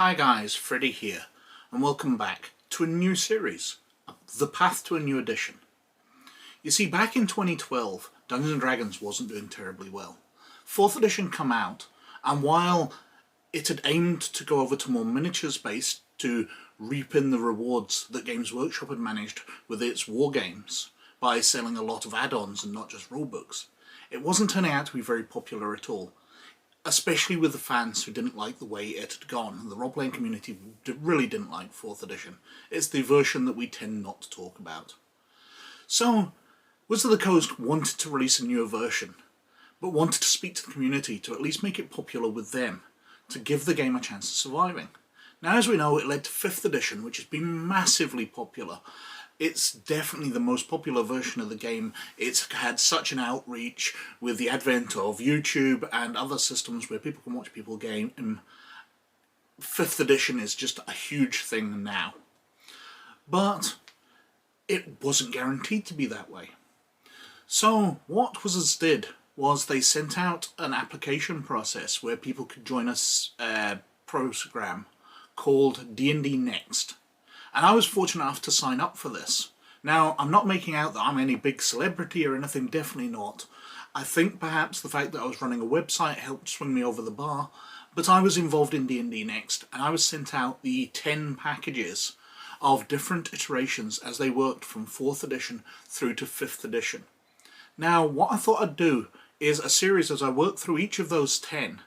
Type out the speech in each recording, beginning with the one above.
Hi guys, Freddy here, and welcome back to a new series, The Path to a New Edition. You see, back in 2012, Dungeons & Dragons wasn't doing terribly well. 4th edition come out, and while it had aimed to go over to more miniatures based to reap in the rewards that Games Workshop had managed with its war games by selling a lot of add-ons and not just rulebooks, it wasn't turning out to be very popular at all. Especially with the fans who didn't like the way it had gone. The role-playing community really didn't like 4th edition. It's the version that we tend not to talk about. So, Wizards of the Coast wanted to release a newer version, but wanted to speak to the community to at least make it popular with them, to give the game a chance of surviving. Now, as we know, it led to 5th edition, which has been massively popular. It's definitely the most popular version of the game. It's had such an outreach with the advent of YouTube and other systems where people can watch people game. 5th edition is just a huge thing now. But it wasn't guaranteed to be that way. So what Wizards did was they sent out an application process where people could join a program called D&D Next. And I was fortunate enough to sign up for this. Now, I'm not making out that I'm any big celebrity or anything, definitely not. I think perhaps the fact that I was running a website helped swing me over the bar, but I was involved in D&D Next, and I was sent out the 10 packages of different iterations as they worked from 4th edition through to 5th edition. Now, what I thought I'd do is a series as I worked through each of those 10,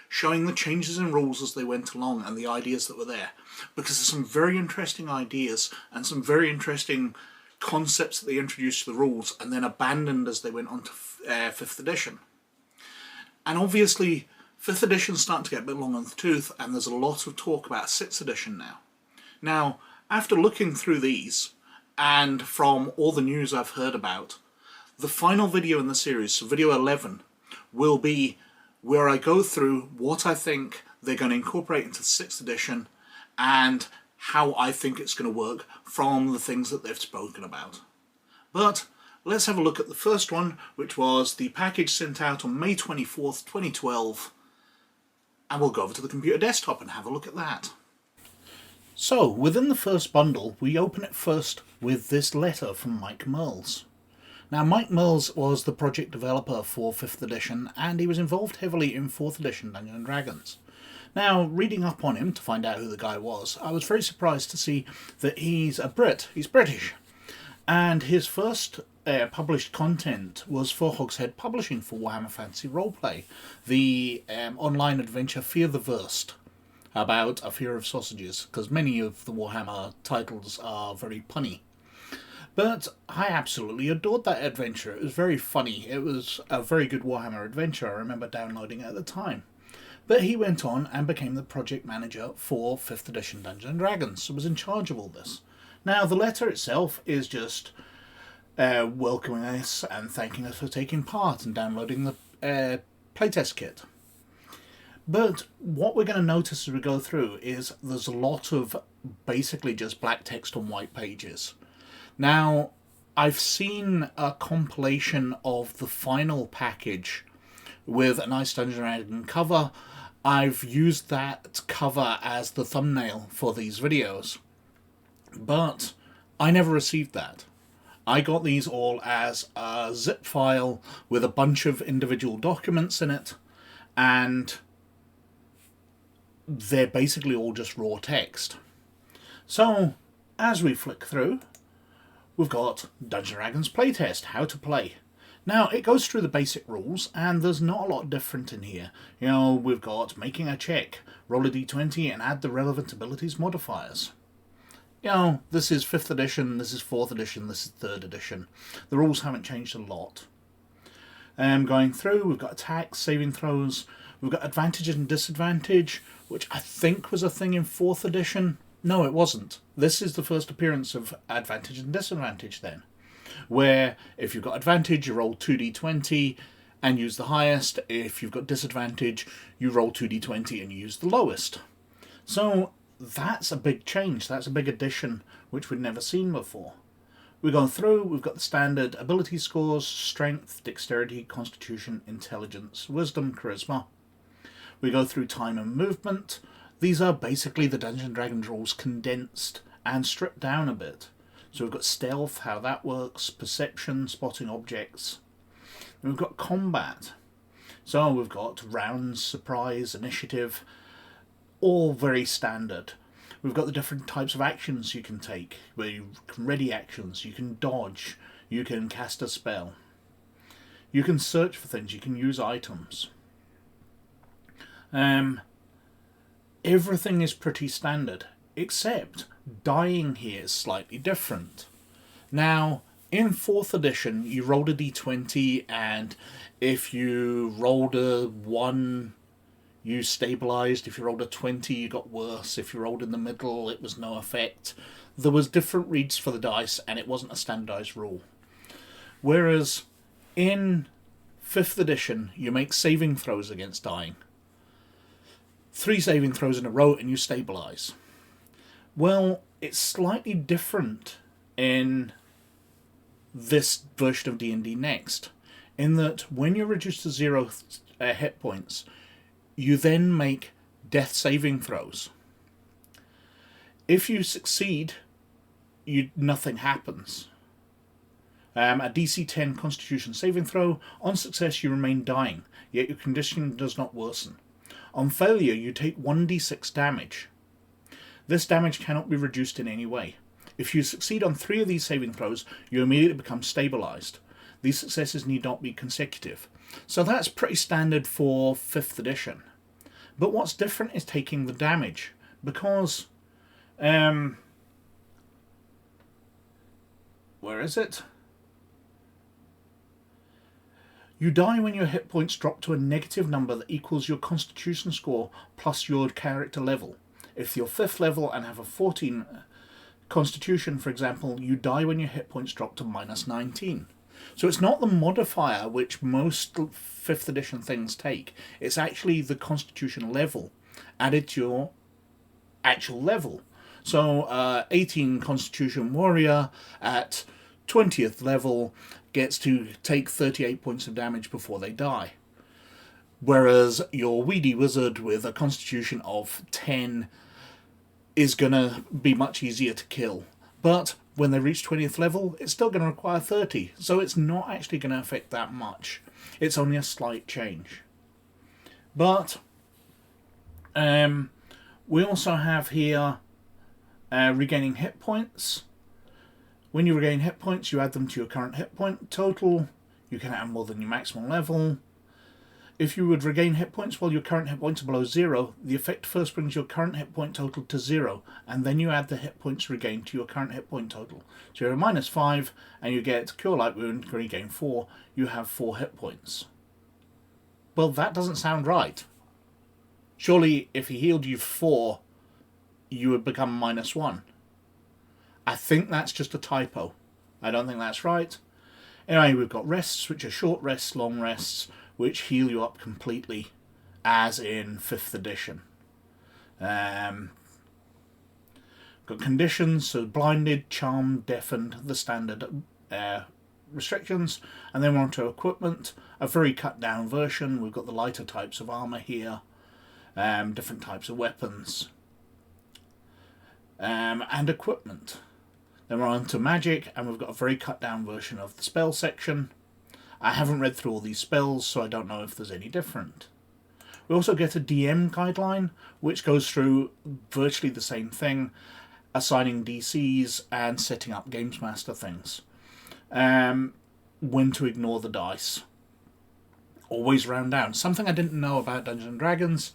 showing the changes in rules as they went along and the ideas that were there. Because there's some very interesting ideas and some very interesting concepts that they introduced to the rules and then abandoned as they went on to 5th edition. And obviously 5th edition's starting to get a bit long on the tooth, and there's a lot of talk about 6th edition now. Now, after looking through these, and from all the news I've heard about, the final video in the series, so video 11, will be where I go through what I think they're going to incorporate into 6th edition and how I think it's going to work from the things that they've spoken about. But let's have a look at the first one, which was the package sent out on May 24th, 2012, and we'll go over to the computer desktop and have a look at that. So, within the first bundle, we open it first with this letter from Mike Merles. Now, Mike Merles was the project developer for 5th edition, and he was involved heavily in 4th edition Dungeons & Dragons. Now, reading up on him to find out who the guy was, I was very surprised to see that he's a Brit. He's British. And his first published content was for Hogshead Publishing for Warhammer Fantasy Roleplay, the online adventure Fear the Verst, about a fear of sausages, because many of the Warhammer titles are very punny. But I absolutely adored that adventure. It was very funny. It was a very good Warhammer adventure. I remember downloading it at the time. But he went on and became the project manager for 5th edition Dungeons & Dragons, so was in charge of all this. Now, the letter itself is just welcoming us and thanking us for taking part and downloading the playtest kit. But what we're going to notice as we go through is there's a lot of basically just black text on white pages. Now, I've seen a compilation of the final package with a nice Dungeons & Dragons cover. I've used that cover as the thumbnail for these videos, but I never received that. I got these all as a zip file with a bunch of individual documents in it, and they're basically all just raw text. So, as we flick through, we've got Dungeons & Dragons playtest, how to play. Now, it goes through the basic rules, and there's not a lot different in here. You know, we've got making a check, roll a d20, and add the relevant abilities modifiers. You know, this is 5th edition, this is 4th edition, this is 3rd edition. The rules haven't changed a lot. Going through, we've got attacks, saving throws, we've got advantage and disadvantage, which I think was a thing in 4th edition. No, it wasn't. This is the first appearance of advantage and disadvantage then, where if you've got advantage, you roll 2d20 and use the highest. If you've got disadvantage, you roll 2d20 and use the lowest. So that's a big change. That's a big addition, which we'd never seen before. We've gone through, we've got the standard ability scores: strength, dexterity, constitution, intelligence, wisdom, charisma. We go through time and movement. These are basically the Dungeons and Dragons rules condensed and stripped down a bit. So we've got stealth, how that works, perception, spotting objects. And we've got combat. So we've got rounds, surprise, initiative, all very standard. We've got the different types of actions you can take, where you can ready actions, you can dodge, you can cast a spell. You can search for things, you can use items. Everything is pretty standard, except dying here is slightly different. Now, in 4th edition, you rolled a d20, and if you rolled a 1, you stabilised. If you rolled a 20, you got worse. If you rolled in the middle, it was no effect. There was different reads for the dice, and it wasn't a standardised rule. Whereas in 5th edition, you make saving throws against dying. 3 saving throws in a row and you stabilise. Well, it's slightly different in this version of D&D Next, in that when you're reduced to 0 hit points, you then make death saving throws. If you succeed, nothing happens. A DC 10 Constitution saving throw. On success, you remain dying, yet your condition does not worsen. On failure, you take 1d6 damage. This damage cannot be reduced in any way. If you succeed on 3 of these saving throws, you immediately become stabilised. These successes need not be consecutive. So that's pretty standard for 5th edition. But what's different is taking the damage, because where is it? You die when your hit points drop to a negative number that equals your Constitution score plus your character level. If you're 5th level and have a 14 Constitution, for example, you die when your hit points drop to minus 19. So it's not the modifier which most 5th edition things take. It's actually the Constitution level added to your actual level. So 18 Constitution Warrior at 20th level gets to take 38 points of damage before they die. Whereas your Weedy Wizard with a Constitution of 10 is going to be much easier to kill. But when they reach 20th level, it's still going to require 30. So it's not actually going to affect that much. It's only a slight change. But we also have here regaining hit points. When you regain hit points, you add them to your current hit point total. You can add more than your maximum level. If you would regain hit points while your current hit points are below 0, the effect first brings your current hit point total to 0, and then you add the hit points regained to your current hit point total. So you're at minus 5, and you get Cure Light Wound, regain 4, you have 4 hit points. Well, that doesn't sound right. Surely, if he healed you 4, you would become minus 1. I think that's just a typo. I don't think that's right. Anyway, we've got rests, which are short rests, long rests, which heal you up completely, as in 5th edition. Got conditions, so blinded, charmed, deafened, the standard restrictions. And then we're on to equipment, a very cut down version. We've got the lighter types of armour here, different types of weapons, and equipment. Then we're on to magic, and we've got a very cut down version of the spell section. I haven't read through all these spells, so I don't know if there's any different. We also get a DM guideline, which goes through virtually the same thing, assigning DCs and setting up Games Master things. When to ignore the dice. Always round down. Something I didn't know about Dungeons and Dragons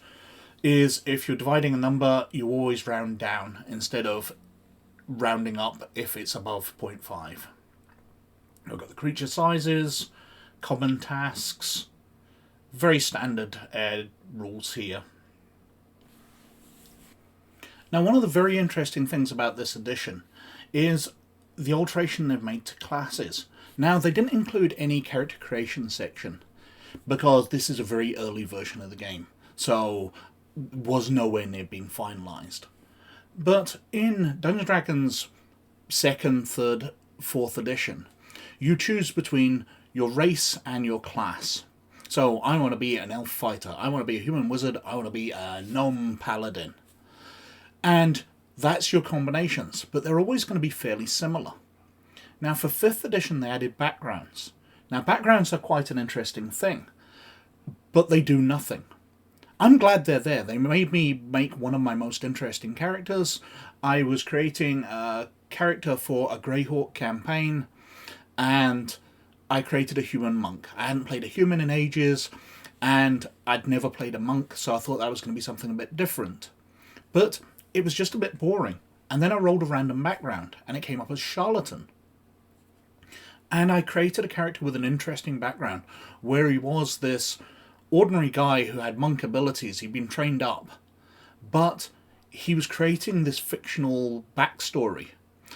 is if you're dividing a number, you always round down instead of rounding up if it's above 0.5. We've got the creature sizes, common tasks, very standard rules here. Now, one of the very interesting things about this edition is the alteration they've made to classes. Now, they didn't include any character creation section because this is a very early version of the game, so was nowhere near being finalised. But in Dungeons & Dragons 2nd, 3rd, 4th edition, you choose between your race and your class. So I want to be an elf fighter, I want to be a human wizard, I want to be a gnome paladin. And that's your combinations, but they're always going to be fairly similar. Now for 5th edition they added backgrounds. Now backgrounds are quite an interesting thing, but they do nothing. I'm glad they're there. They made me make one of my most interesting characters. I was creating a character for a Greyhawk campaign, and I created a human monk. I hadn't played a human in ages, and I'd never played a monk, so I thought that was going to be something a bit different. But it was just a bit boring. And then I rolled a random background, and it came up as Charlatan. And I created a character with an interesting background, where he was this ordinary guy who had monk abilities. He'd been trained up, but he was creating this fictional backstory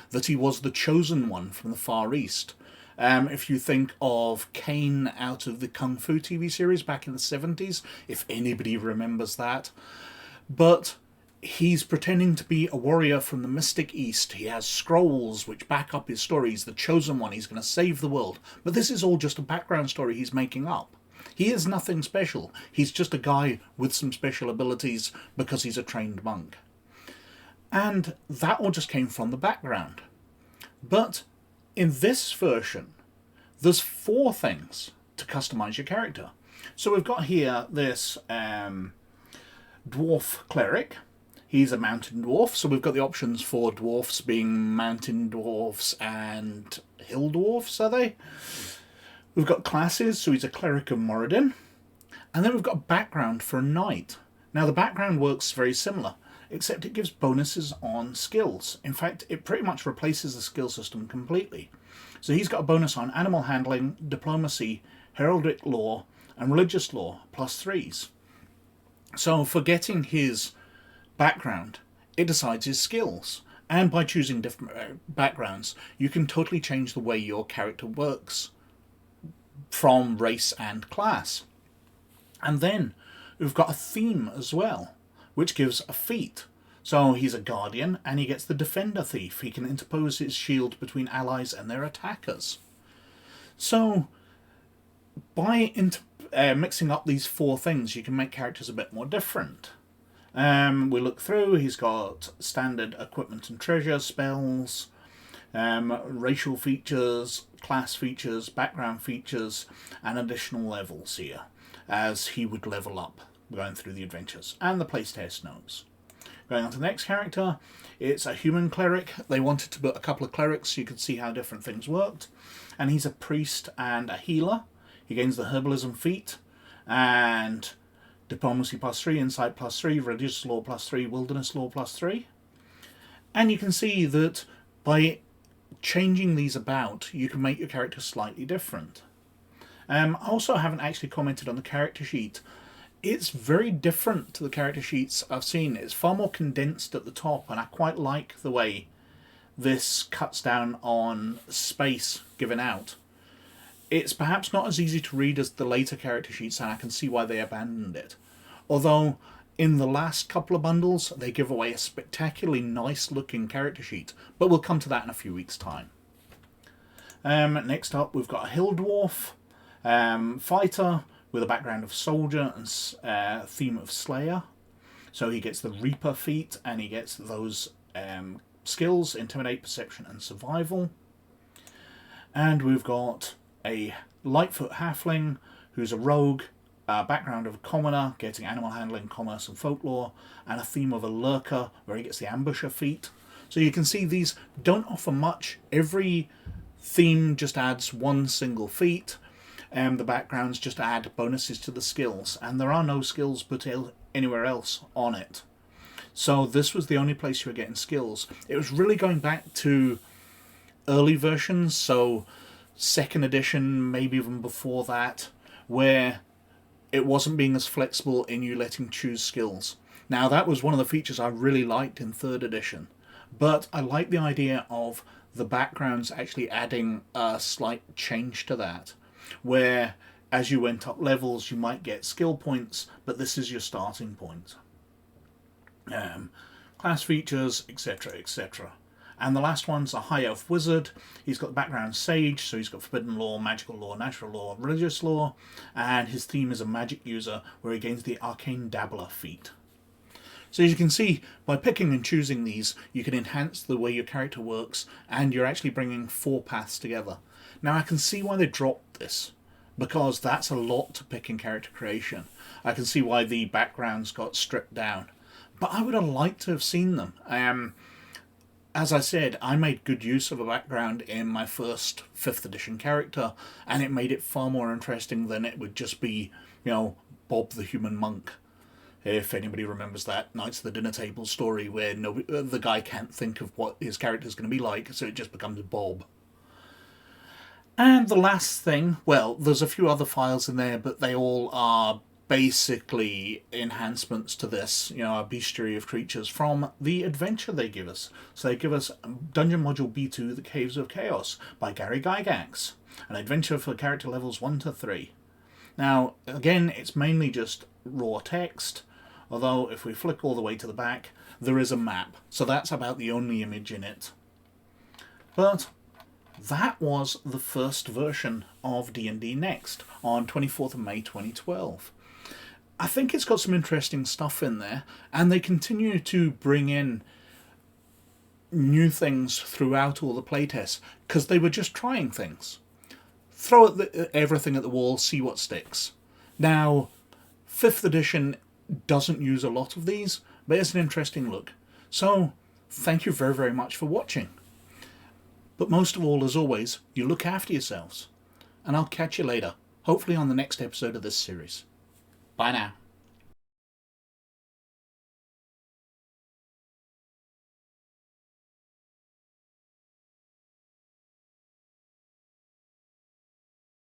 that he was the chosen one from the Far East. If you think of Kane out of the Kung Fu TV series back in the 70s, if anybody remembers that. But he's pretending to be a warrior from the Mystic East. He has scrolls which back up his story. He's the chosen one. He's going to save the world. But this is all just a background story he's making up. He is nothing special. He's just a guy with some special abilities because he's a trained monk. And that all just came from the background. But in this version, there's 4 things to customize your character. So we've got here this dwarf cleric. He's a mountain dwarf, so we've got the options for dwarfs being mountain dwarfs and hill dwarfs, are they? We've got classes, so he's a cleric of Moradin. And then we've got a background for a knight. Now the background works very similar, except it gives bonuses on skills. In fact, it pretty much replaces the skill system completely. So he's got a bonus on animal handling, diplomacy, heraldic law, and religious law, +3s. So for getting his background, it decides his skills. And by choosing different backgrounds, you can totally change the way your character works from race and class. And then we've got a theme as well, which gives a feat. So he's a guardian, and he gets the defender thief. He can interpose his shield between allies and their attackers. So by mixing up these 4 things, you can make characters a bit more different. We look through, he's got standard equipment and treasure, spells, racial features, class features, background features, and additional levels here, as he would level up going through the adventures, and the playtest notes. Going on to the next character, it's a human cleric. They wanted to put a couple of clerics so you could see how different things worked, and he's a priest and a healer. He gains the herbalism feat, and diplomacy +3, insight +3, religious law +3, wilderness law +3. And you can see that by changing these about, you can make your character slightly different. I also haven't actually commented on the character sheet. It's very different to the character sheets I've seen. It's far more condensed at the top, and I quite like the way this cuts down on space given out. It's perhaps not as easy to read as the later character sheets, and I can see why they abandoned it. Although, in the last couple of bundles, they give away a spectacularly nice looking character sheet, but we'll come to that in a few weeks' time. Next up, we've got a hill dwarf, fighter, with a background of soldier and theme of slayer. So he gets the Reaper feat, and he gets those skills, intimidate, perception, and survival. And we've got a Lightfoot halfling, who's a rogue, a background of a commoner, getting animal handling, commerce, and folklore, and a theme of a lurker, where he gets the ambusher feat. So you can see these don't offer much. Every theme just adds one single feat. The backgrounds just add bonuses to the skills, and there are no skills put anywhere else on it. So this was the only place you were getting skills. It was really going back to early versions, so 2nd edition, maybe even before that, where it wasn't being as flexible in you letting choose skills. Now that was one of the features I really liked in 3rd edition, but I like the idea of the backgrounds actually adding a slight change to that, where as you went up levels you might get skill points, but this is your starting point. Class features, etc, etc. And the last one's a high elf wizard. He's got the background sage, so he's got forbidden law, magical law, natural law, religious law, and his theme is a magic user, where he gains the arcane dabbler feat. So as you can see, by picking and choosing these, you can enhance the way your character works, and you're actually bringing 4 paths together. Now I can see why they dropped this, because that's a lot to pick in character creation. I can see why the backgrounds got stripped down, but I would have liked to have seen them. As I said, I made good use of a background in my first 5th edition character, and it made it far more interesting than it would just be, Bob the Human Monk. If anybody remembers that Knights of the Dinner Table story where the guy can't think of what his character's going to be like, so it just becomes Bob. And the last thing, well, there's a few other files in there, but they all are basically enhancements to this, a bestiary of creatures from the adventure they give us. So they give us Dungeon Module B2, The Caves of Chaos, by Gary Gygax, an adventure for character levels 1 to 3. Now, again, it's mainly just raw text, although if we flick all the way to the back, there is a map, so that's about the only image in it. But that was the first version of D&D Next on 24th of May 2012. I think it's got some interesting stuff in there, and they continue to bring in new things throughout all the playtests, because they were just trying things. Throw everything at the wall, see what sticks. Now, 5th edition doesn't use a lot of these, but it's an interesting look. So, thank you very, very much for watching. But most of all, as always, you look after yourselves. And I'll catch you later, hopefully on the next episode of this series. Bye now.